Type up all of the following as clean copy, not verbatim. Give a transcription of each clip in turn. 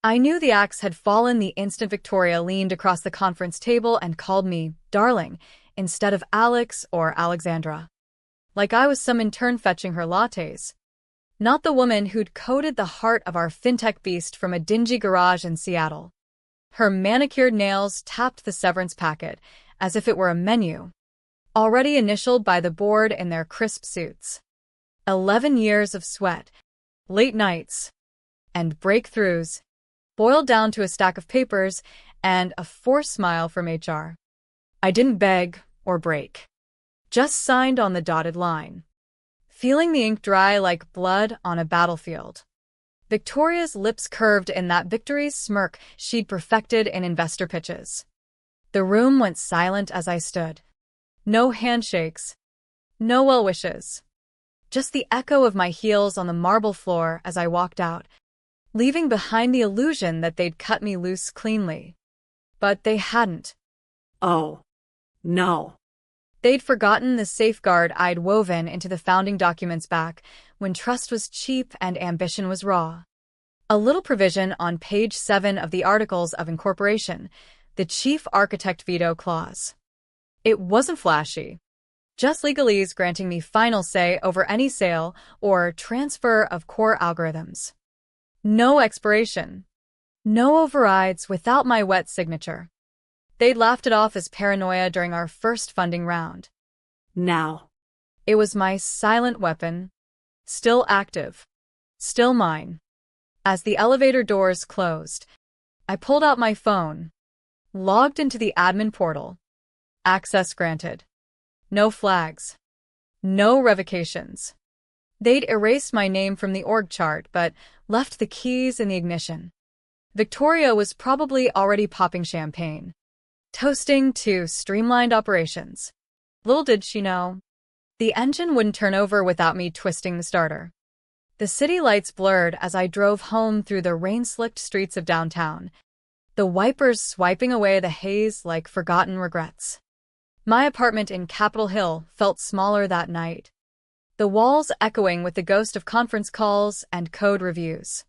I knew the axe had fallen the instant Victoria leaned across the conference table and called me darling instead of Alex or Alexandra. Like I was some intern fetching her lattes. Not the woman who'd coded the heart of our fintech beast from a dingy garage in Seattle. Her manicured nails tapped the severance packet as if it were a menu, already initialed by the board in their crisp suits. 11 years of sweat, late nights, and breakthroughs, boiled down to a stack of papers and a forced smile from HR. I didn't beg or break. Just signed on the dotted line, feeling the ink dry like blood on a battlefield. Victoria's lips curved in that victory's smirk she'd perfected in investor pitches. The room went silent as I stood. No handshakes, no well wishes. Just the echo of my heels on the marble floor as I walked out, leaving behind the illusion that they'd cut me loose cleanly. But they hadn't. Oh, no. They'd forgotten the safeguard I'd woven into the founding documents back when trust was cheap and ambition was raw. A little provision on page 7 of the Articles of Incorporation, the Chief Architect Veto Clause. It wasn't flashy. Just legalese granting me final say over any sale or transfer of core algorithms. No expiration. No overrides without my wet signature. They'd laughed it off as paranoia during our first funding round. Now. It was my silent weapon, still active, still mine. As the elevator doors closed, I pulled out my phone, logged into the admin portal. Access granted. No flags. No revocations. They'd erased my name from the org chart, but left the keys in the ignition. Victoria was probably already popping champagne, toasting to streamlined operations. Little did she know, the engine wouldn't turn over without me twisting the starter. The city lights blurred as I drove home through the rain-slicked streets of downtown, the wipers swiping away the haze like forgotten regrets. My apartment in Capitol Hill felt smaller that night, the walls echoing with the ghost of conference calls and code reviews.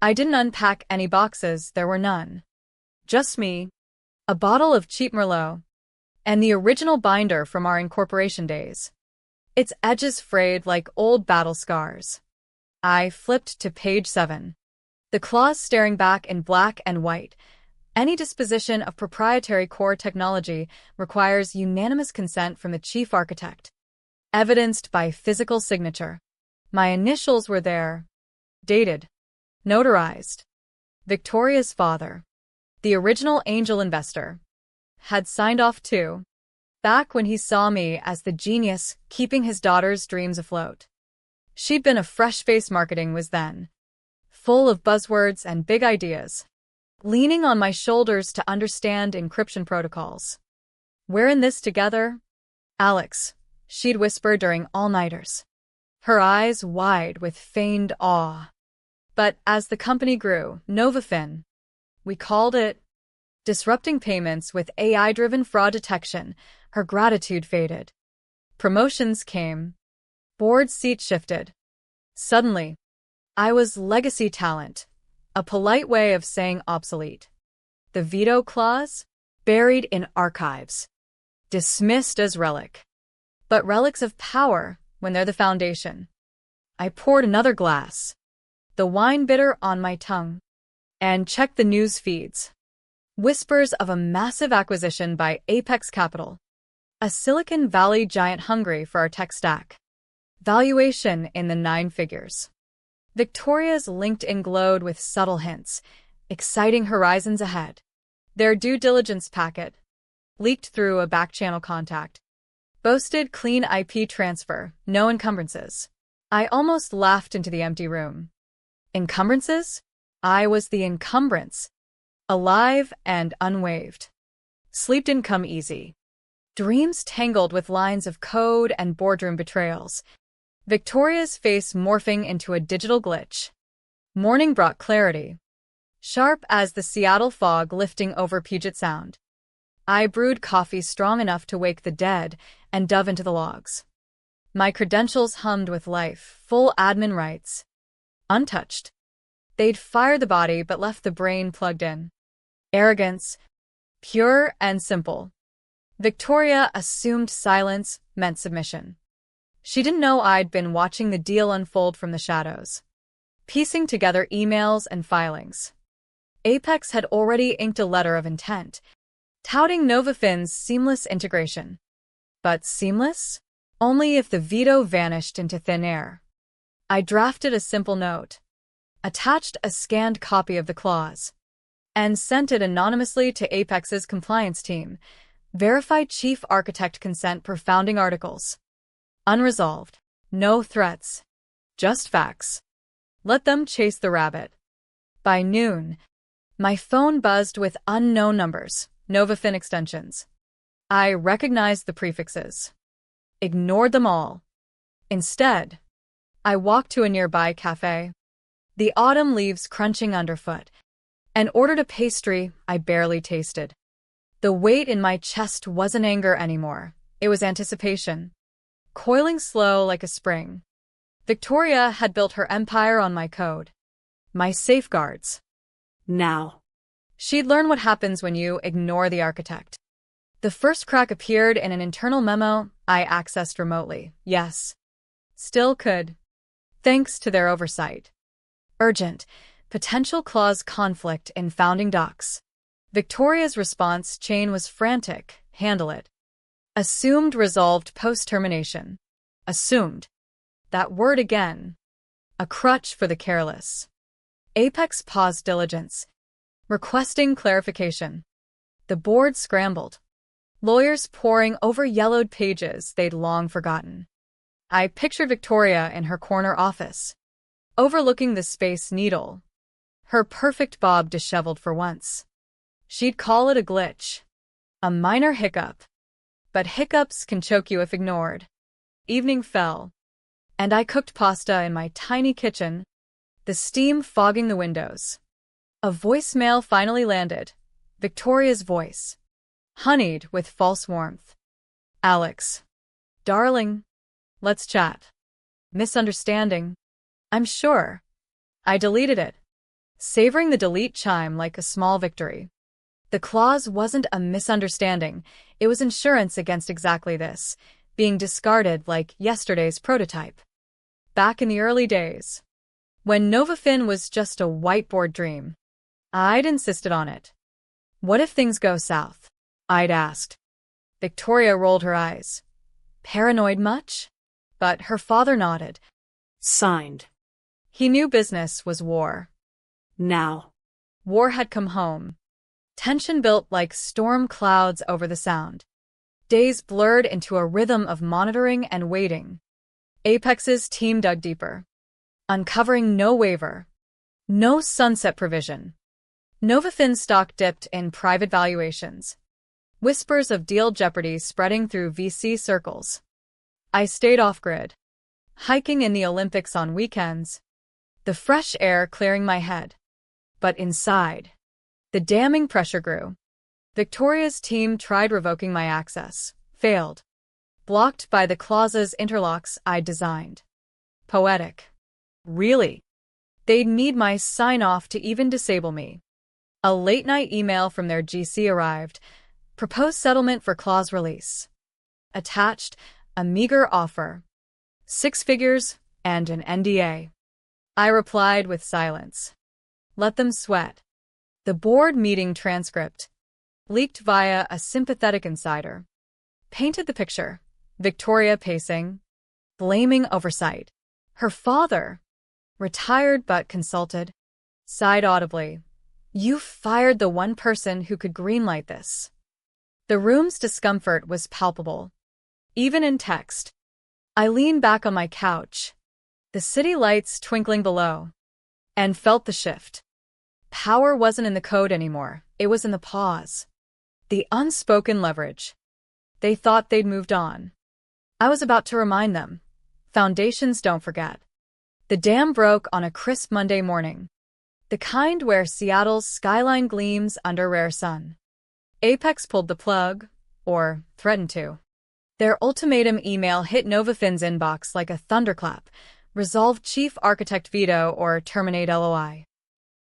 I didn't unpack any boxes, there were none. Just me, a bottle of cheap Merlot, and the original binder from our incorporation days. Its edges frayed like old battle scars. I flipped to page 7. The clause staring back in black and white. Any disposition of proprietary core technology requires unanimous consent from the chief architect, evidenced by physical signature. My initials were there, dated, notarized. Victoria's father, the original angel investor, had signed off too, back when he saw me as the genius keeping his daughter's dreams afloat. She'd been a fresh-faced marketing was then, full of buzzwords and big ideas, leaning on my shoulders to understand encryption protocols. We're in this together, Alex, she'd whisper during all-nighters, her eyes wide with feigned awe. But as the company grew, NovaFin, we called it, disrupting payments with AI-driven fraud detection, her gratitude faded. Promotions came. Board seat shifted. Suddenly, I was legacy talent, a polite way of saying obsolete. The veto clause? Buried in archives. Dismissed as relic. But relics of power when they're the foundation. I poured another glass, the wine bitter on my tongue, and checked the news feeds. Whispers of a massive acquisition by Apex Capital, a Silicon Valley giant hungry for our tech stack. Valuation in the 9 figures. Victoria's LinkedIn glowed with subtle hints, exciting horizons ahead. Their due diligence packet, leaked through a back-channel contact, boasted clean IP transfer, no encumbrances. I almost laughed into the empty room. Encumbrances? I was the encumbrance, alive and unwaved. Sleep didn't come easy. Dreams tangled with lines of code and boardroom betrayals. Victoria's face morphing into a digital glitch. Morning brought clarity, sharp as the Seattle fog lifting over Puget Sound. I brewed coffee strong enough to wake the dead and dove into the logs. My credentials hummed with life, full admin rights. Untouched. They'd fired the body but left the brain plugged in. Arrogance, pure and simple. Victoria assumed silence meant submission. She didn't know I'd been watching the deal unfold from the shadows, piecing together emails and filings. Apex had already inked a letter of intent, touting Novafin's seamless integration. But seamless? Only if the veto vanished into thin air. I drafted a simple note, attached a scanned copy of the clause, and sent it anonymously to Apex's compliance team. Verified chief architect consent per founding articles. Unresolved. No threats. Just facts. Let them chase the rabbit. By noon, my phone buzzed with unknown numbers, Novafin extensions. I recognized the prefixes. Ignored them all. Instead, I walked to a nearby cafe, the autumn leaves crunching underfoot, and ordered a pastry I barely tasted. The weight in my chest wasn't anger anymore. It was anticipation, coiling slow like a spring. Victoria had built her empire on my code, my safeguards. Now. She'd learn what happens when you ignore the architect. The first crack appeared in an internal memo I accessed remotely. Yes. Still could. Thanks to their oversight. Urgent. Potential clause conflict in founding docs. Victoria's response chain was frantic. Handle it. Assumed resolved post-termination. Assumed. That word again. A crutch for the careless. Apex paused diligence, requesting clarification. The board scrambled. Lawyers poring over yellowed pages they'd long forgotten. I pictured Victoria in her corner office, overlooking the Space Needle. Her perfect bob disheveled for once. She'd call it a glitch. A minor hiccup. But hiccups can choke you if ignored. Evening fell, and I cooked pasta in my tiny kitchen, the steam fogging the windows. A voicemail finally landed. Victoria's voice, honeyed with false warmth. Alex. Darling. Let's chat. Misunderstanding. I'm sure. I deleted it, savoring the delete chime like a small victory. The clause wasn't a misunderstanding, it was insurance against exactly this, being discarded like yesterday's prototype. Back in the early days, when Novafin was just a whiteboard dream, I'd insisted on it. What if things go south? I'd asked. Victoria rolled her eyes. Paranoid much? But her father nodded. Signed. He knew business was war. Now. War had come home. Tension built like storm clouds over the sound. Days blurred into a rhythm of monitoring and waiting. Apex's team dug deeper, uncovering no waiver, no sunset provision. Novafin stock dipped in private valuations, whispers of deal jeopardy spreading through VC circles. I stayed off-grid, hiking in the Olympics on weekends, the fresh air clearing my head. But inside, the damning pressure grew. Victoria's team tried revoking my access, failed, blocked by the clause's interlocks I'd designed. Poetic. Really? They'd need my sign-off to even disable me. A late-night email from their GC arrived. Proposed settlement for clause release. Attached, a meager offer. 6 figures and an NDA. I replied with silence. Let them sweat. The board meeting transcript, leaked via a sympathetic insider, painted the picture. Victoria pacing, blaming oversight. Her father, retired but consulted, sighed audibly. You fired the one person who could greenlight this. The room's discomfort was palpable, even in text. I leaned back on my couch, the city lights twinkling below, and felt the shift. Power wasn't in the code anymore, it was in the pause. The unspoken leverage. They thought they'd moved on. I was about to remind them. Foundations don't forget. The dam broke on a crisp Monday morning. The kind where Seattle's skyline gleams under rare sun. Apex pulled the plug, or threatened to. Their ultimatum email hit Novafin's inbox like a thunderclap. Resolve chief architect veto or terminate LOI.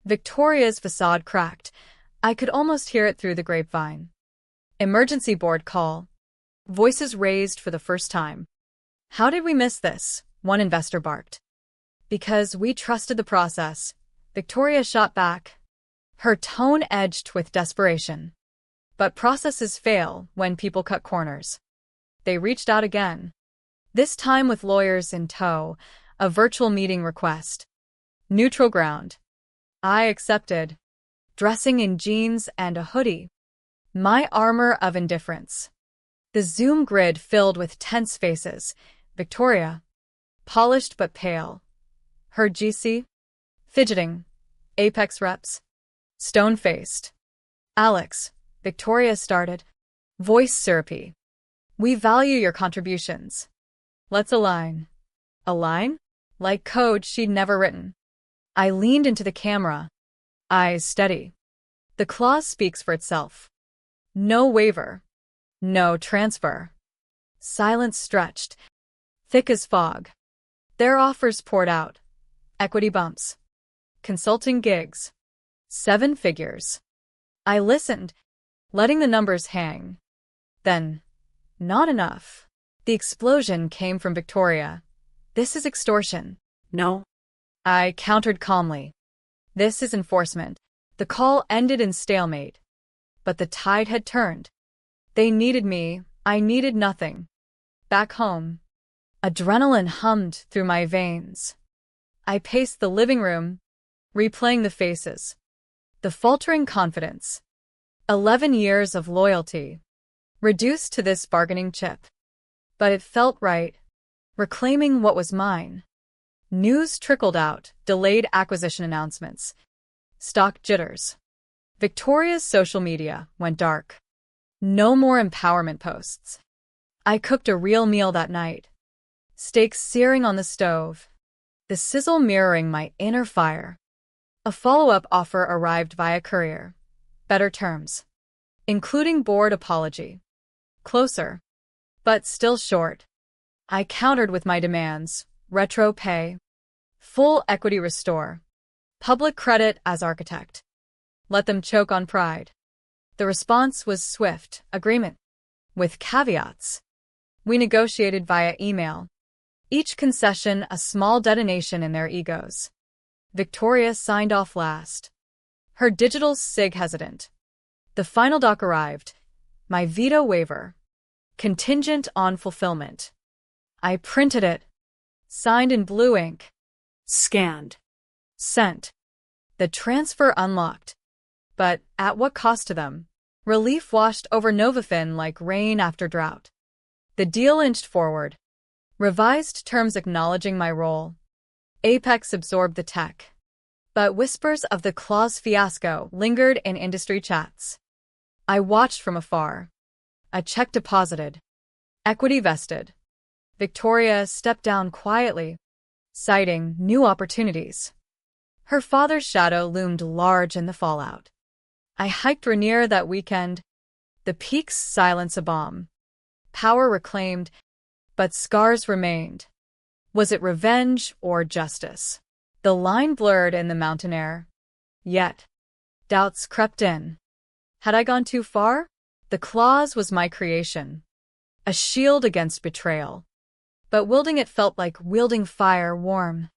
Victoria's facade cracked. I could almost hear it through the grapevine. Emergency board call. Voices raised for the first time. How did we miss this? One investor barked. Because we trusted the process, Victoria shot back, her tone edged with desperation. But processes fail when people cut corners. They reached out again. This time with lawyers in tow, a virtual meeting request. Neutral ground. I accepted. Dressing in jeans and a hoodie. My armor of indifference. The Zoom grid filled with tense faces. Victoria. Polished but pale. Her GC. Fidgeting. Apex reps. Stone-faced. Alex. Victoria started. Voice syrupy. We value your contributions. Let's align. Align? Like code she'd never written. I leaned into the camera. Eyes steady. The clause speaks for itself. No waiver. No transfer. Silence stretched. Thick as fog. Their offers poured out. Equity bumps. Consulting gigs. 7 figures. I listened, letting the numbers hang. Then, not enough. The explosion came from Victoria. This is extortion. No. I countered calmly. This is enforcement. The call ended in stalemate. But the tide had turned. They needed me, I needed nothing. Back home. Adrenaline hummed through my veins. I paced the living room, replaying the faces. The faltering confidence. 11 years of loyalty. Reduced to this bargaining chip. But it felt right. Reclaiming what was mine. News trickled out, delayed acquisition announcements. Stock jitters. Victoria's social media went dark. No more empowerment posts. I cooked a real meal that night. Steaks searing on the stove. The sizzle mirroring my inner fire. A follow-up offer arrived via courier. Better terms. Including board apology. Closer. But still short. I countered with my demands. Retro pay. Full equity restore. Public credit as architect. Let them choke on pride. The response was swift. Agreement. With caveats. We negotiated via email. Each concession a small detonation in their egos. Victoria signed off last. Her digital sig hesitant. The final doc arrived. My veto waiver. Contingent on fulfillment. I printed it. Signed in blue ink. Scanned. Sent. The transfer unlocked. But at what cost to them? Relief washed over Novafin like rain after drought. The deal inched forward. Revised terms acknowledging my role. Apex absorbed the tech. But whispers of the clause fiasco lingered in industry chats. I watched from afar. A check deposited. Equity vested. Victoria stepped down quietly, citing new opportunities. Her father's shadow loomed large in the fallout. I hiked Rainier that weekend. The peaks silence a bomb. Power reclaimed, but scars remained. Was it revenge or justice? The line blurred in the mountain air. Yet, doubts crept in. Had I gone too far? The clause was my creation. A shield against betrayal. But wielding it felt like wielding fire, warm,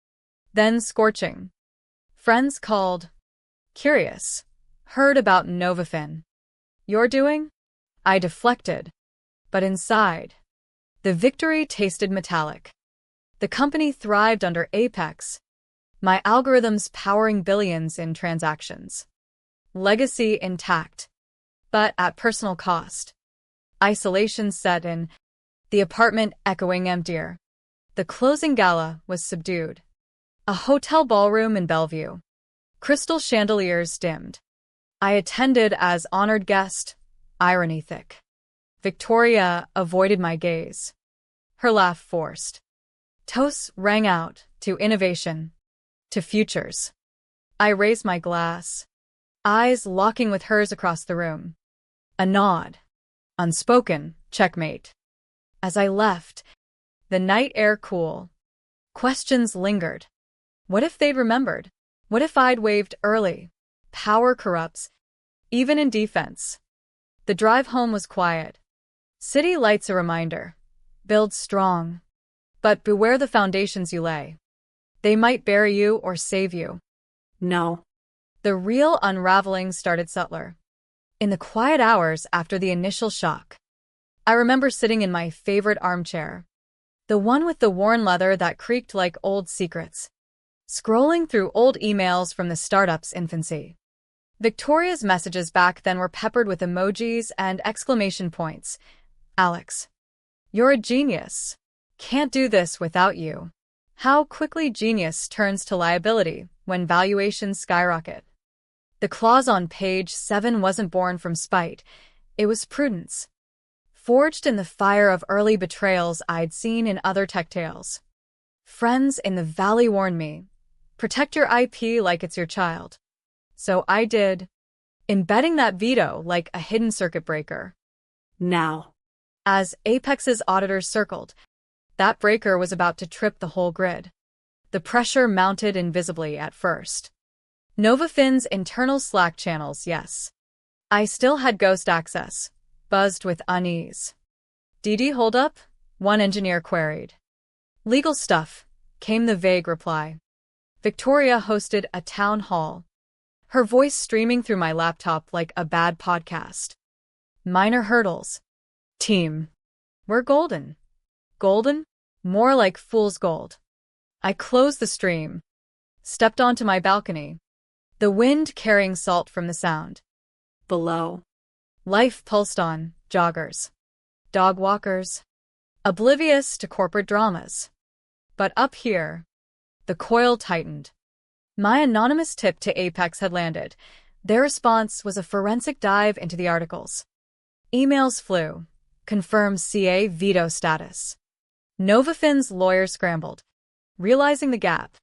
then scorching. Friends called. Curious. Heard about Novafin. You're doing? I deflected. But inside, the victory tasted metallic. The company thrived under Apex, my algorithms powering billions in transactions. Legacy intact, but at personal cost. Isolation set in, the apartment echoing emptier. The closing gala was subdued. A hotel ballroom in Bellevue. Crystal chandeliers dimmed. I attended as honored guest, irony thick. Victoria avoided my gaze. Her laugh forced. Toasts rang out to innovation, to futures. I raised my glass, eyes locking with hers across the room. A nod. Unspoken, checkmate. As I left, the night air cool. Questions lingered. What if they'd remembered? What if I'd waved early? Power corrupts, even in defense. The drive home was quiet. City lights a reminder. Build strong. But beware the foundations you lay. They might bury you or save you. No. The real unraveling started subtler. In the quiet hours after the initial shock, I remember sitting in my favorite armchair, the one with the worn leather that creaked like old secrets, scrolling through old emails from the startup's infancy. Victoria's messages back then were peppered with emojis and exclamation points. Alex, you're a genius. Can't do this without you. How quickly genius turns to liability when valuations skyrocket. The clause on page 7 wasn't born from spite. It was prudence, forged in the fire of early betrayals I'd seen in other tech tales. Friends in the valley warned me, protect your IP like it's your child. So I did, embedding that veto like a hidden circuit breaker. Now. As Apex's auditors circled, that breaker was about to trip the whole grid. The pressure mounted invisibly at first. NovaFin's internal Slack channels, yes. I still had ghost access, buzzed with unease. DD hold up? One engineer queried. Legal stuff, came the vague reply. Victoria hosted a town hall, her voice streaming through my laptop like a bad podcast. Minor hurdles. Team. We're golden. Golden? More like fool's gold. I closed the stream, stepped onto my balcony, the wind carrying salt from the sound. Below. Life pulsed on, joggers, dog walkers, oblivious to corporate dramas. But up here, the coil tightened. My anonymous tip to Apex had landed. Their response was a forensic dive into the articles. Emails flew. Confirm CA veto status. NovaFin's lawyer scrambled, realizing the gap.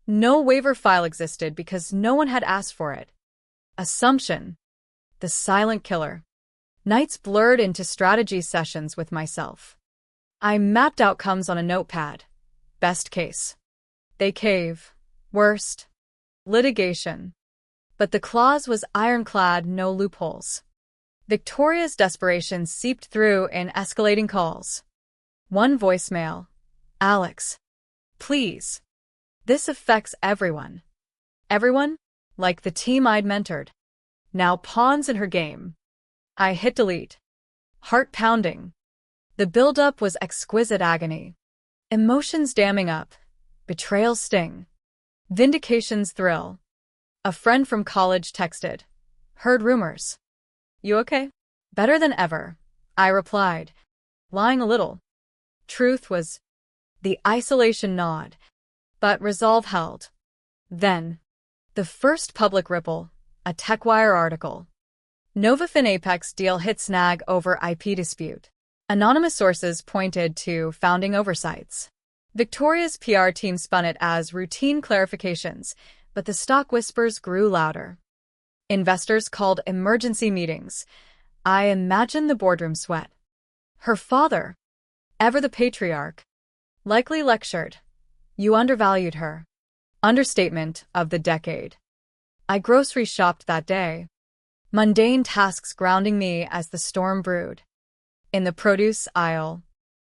No waiver file existed because no one had asked for it. Assumption. The silent killer. Nights blurred into strategy sessions with myself. I mapped outcomes on a notepad. Best case. They cave. Worst. Litigation. But the clause was ironclad, no loopholes. Victoria's desperation seeped through in escalating calls. One voicemail. Alex. Please. This affects everyone. Everyone? Like the team I'd mentored. Now pawns in her game. I hit delete. Heart pounding. The build-up was exquisite agony. Emotions damming up. Betrayal sting. Vindication's thrill. A friend from college texted. Heard rumors. You okay? Better than ever, I replied, lying a little. Truth was the isolation gnawed, but resolve held. Then, the first public ripple, a TechWire article. NovaFin Apex deal hit snag over IP dispute. Anonymous sources pointed to founding oversights. Victoria's PR team spun it as routine clarifications, but the stock whispers grew louder. Investors called emergency meetings. I imagined the boardroom sweat. Her father, ever the patriarch, likely lectured. You undervalued her. Understatement of the decade. I grocery shopped that day. Mundane tasks grounding me as the storm brewed. In the produce aisle,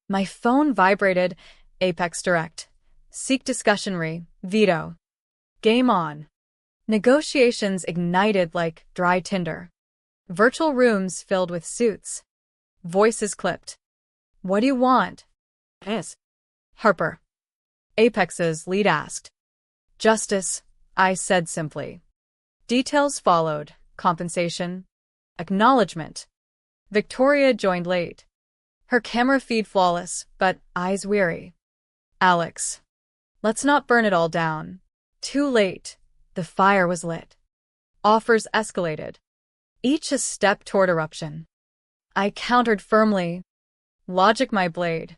my phone vibrated. Apex Direct. Seek discussion veto. Game on. Negotiations ignited like dry tinder. Virtual rooms filled with suits. Voices clipped. What do you want? Yes. Harper. Apex's lead asked. Justice, I said simply. Details followed. Compensation. Acknowledgement. Victoria joined late. Her camera feed flawless, but eyes weary. Alex. Let's not burn it all down. Too late. The fire was lit. Offers escalated. Each a step toward eruption. I countered firmly. Logic my blade.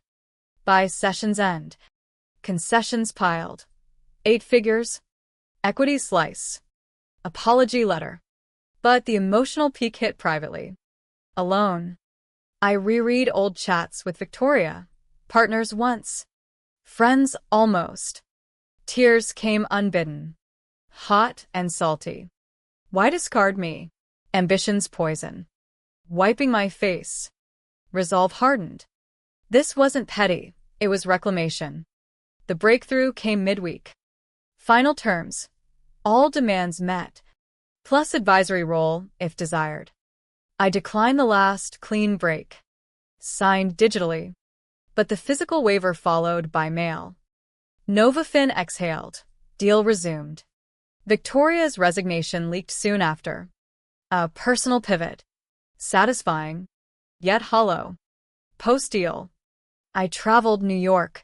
By session's end. Concessions piled. 8 figures. Equity slice. Apology letter. But the emotional peak hit privately. Alone. I reread old chats with Victoria. Partners once. Friends almost. Tears came unbidden. hot and salty. Why discard me? Ambition's poison. Wiping my face. Resolve hardened. This wasn't petty, it was reclamation. The breakthrough came midweek. Final terms. All demands met. Plus advisory role, if desired. I declined the last clean break. Signed digitally. But the physical waiver followed by mail. Novafin exhaled. Deal resumed. Victoria's resignation leaked soon after. A personal pivot. Satisfying, yet hollow. Post-deal. I traveled New York,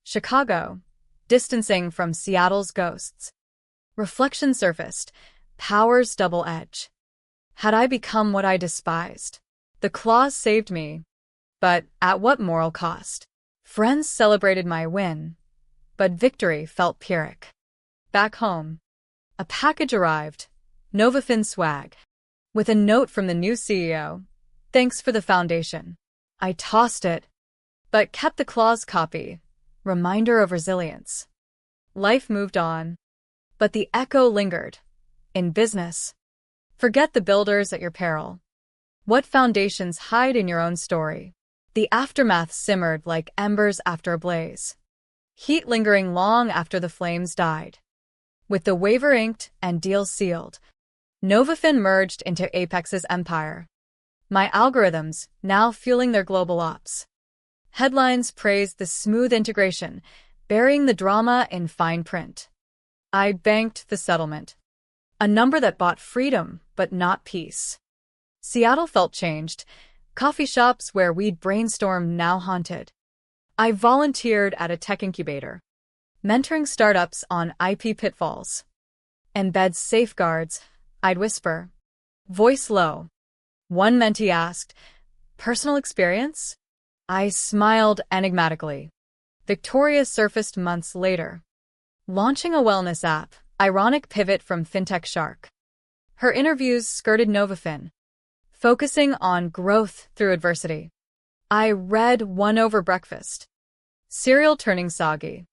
Chicago, distancing from Seattle's ghosts. Reflection surfaced, power's double edge. Had I become what I despised? The clause saved me, but at what moral cost? Friends celebrated my win, but victory felt Pyrrhic. Back home, a package arrived, Novafin swag, with a note from the new CEO. Thanks for the foundation. I tossed it, but kept the clause copy, reminder of resilience. Life moved on, but the echo lingered. In business, forget the builders at your peril. What foundations hide in your own story? The aftermath simmered like embers after a blaze, heat lingering long after the flames died. With the waiver inked and deal sealed, Novafin merged into Apex's empire. My algorithms now fueling their global ops. Headlines praised the smooth integration, burying the drama in fine print. I banked the settlement. A number that bought freedom, but not peace. Seattle felt changed. Coffee shops where we'd brainstormed now haunted. I volunteered at a tech incubator, mentoring startups on IP pitfalls. Embed safeguards, I'd whisper. Voice low. One mentee asked, personal experience? I smiled enigmatically. Victoria surfaced months later. Launching a wellness app, ironic pivot from fintech shark. Her interviews skirted Novafin, focusing on growth through adversity. I read one over breakfast. Cereal turning soggy.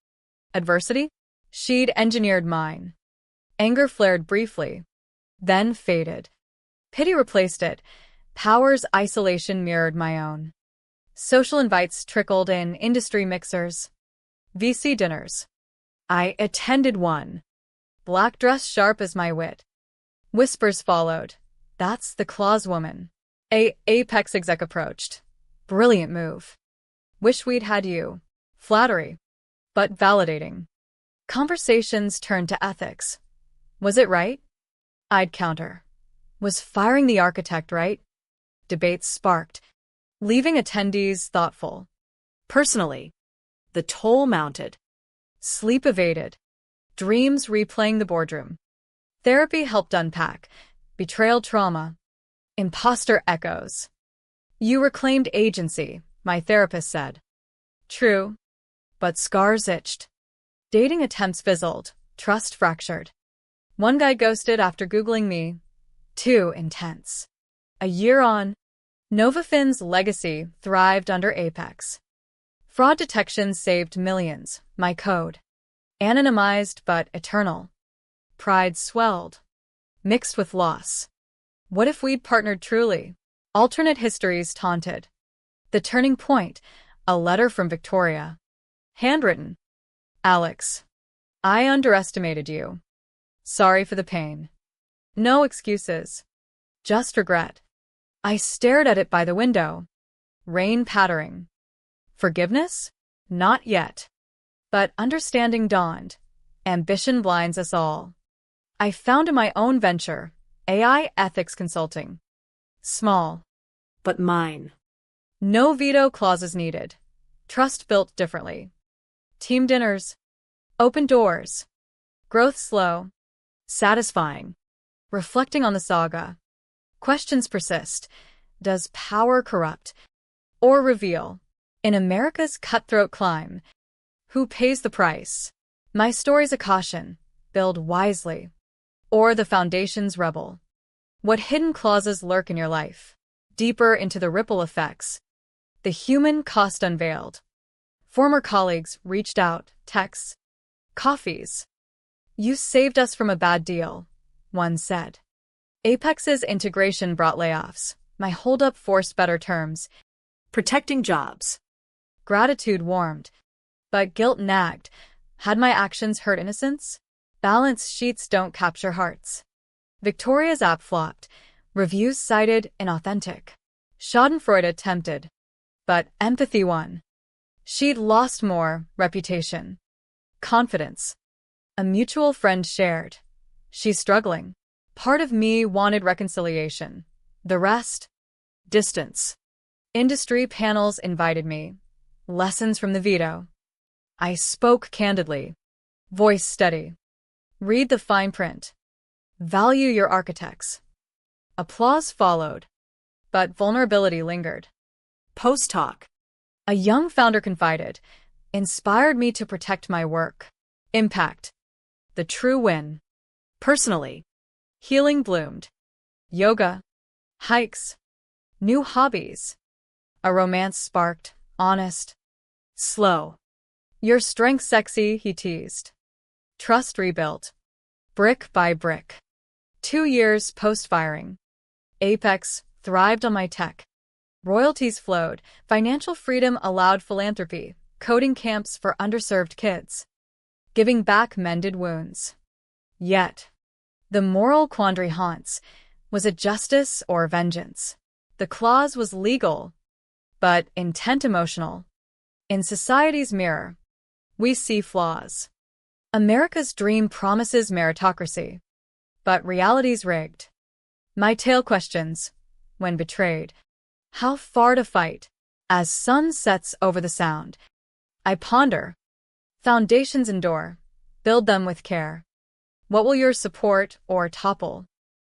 Adversity? She'd engineered mine. Anger flared briefly, then faded. Pity replaced it. Power's isolation mirrored my own. Social invites trickled in industry mixers. VC dinners. I attended one. Black dress sharp as my wit. Whispers followed. That's the clause woman. Apex exec approached. Brilliant move. Wish we'd had you. Flattery. But validating. Conversations turned to ethics. Was it right? I'd counter. Was firing the architect right? Debates sparked, leaving attendees thoughtful. Personally, the toll mounted. Sleep evaded. Dreams replaying the boardroom. Therapy helped unpack. Betrayal trauma. Imposter echoes. You reclaimed agency, my therapist said. True. But scars itched. Dating attempts fizzled. Trust fractured. One guy ghosted after Googling me. Too intense. A year on, Novafin's legacy thrived under Apex. Fraud detection saved millions, my code. Anonymized but eternal. Pride swelled, mixed with loss. What if we'd partnered truly? Alternate histories taunted. The turning point, a letter from Victoria. Handwritten. Alex, I underestimated you. Sorry for the pain. No excuses. Just regret. I stared at it by the window. Rain pattering. Forgiveness? Not yet. But understanding dawned. Ambition blinds us all. I founded my own venture, AI Ethics Consulting. Small. But mine. No veto clauses needed. Trust built differently. Team dinners. Open doors. Growth slow. Satisfying. Reflecting on the saga. Questions persist. Does power corrupt or reveal? In America's cutthroat climb, who pays the price? My story's a caution. Build wisely. Or the foundation's rebel. What hidden clauses lurk in your life? Deeper into the ripple effects. The human cost unveiled. Former colleagues reached out, texts, coffees. You saved us from a bad deal, one said. Apex's integration brought layoffs. My holdup forced better terms. Protecting jobs. Gratitude warmed, but guilt nagged. Had my actions hurt innocence? Balance sheets don't capture hearts. Victoria's app flopped. Reviews cited inauthentic. Schadenfreude tempted. But empathy won. She'd lost more reputation. Confidence. A mutual friend shared. She's struggling. Part of me wanted reconciliation. The rest? Distance. Industry panels invited me. Lessons from the veto. I spoke candidly. Voice steady. Read the fine print. Value your architects. Applause followed, but vulnerability lingered. Post-talk. A young founder confided, inspired me to protect my work. Impact. The true win. Personally. Healing bloomed. Yoga. Hikes. New hobbies. A romance sparked, honest. Slow. Your strength sexy, he teased. Trust rebuilt. Brick by brick. 2 years post-firing. Apex thrived on my tech. Royalties flowed. Financial freedom allowed philanthropy. Coding camps for underserved kids. Giving back mended wounds. Yet, the moral quandary haunts. Was it justice or vengeance? The clause was legal, but intent emotional. In society's mirror, we see flaws. America's dream promises meritocracy, but reality's rigged. My tale questions, when betrayed, how far to fight? As sun sets over the sound, I ponder. Foundations endure, build them with care. What will yours support or topple?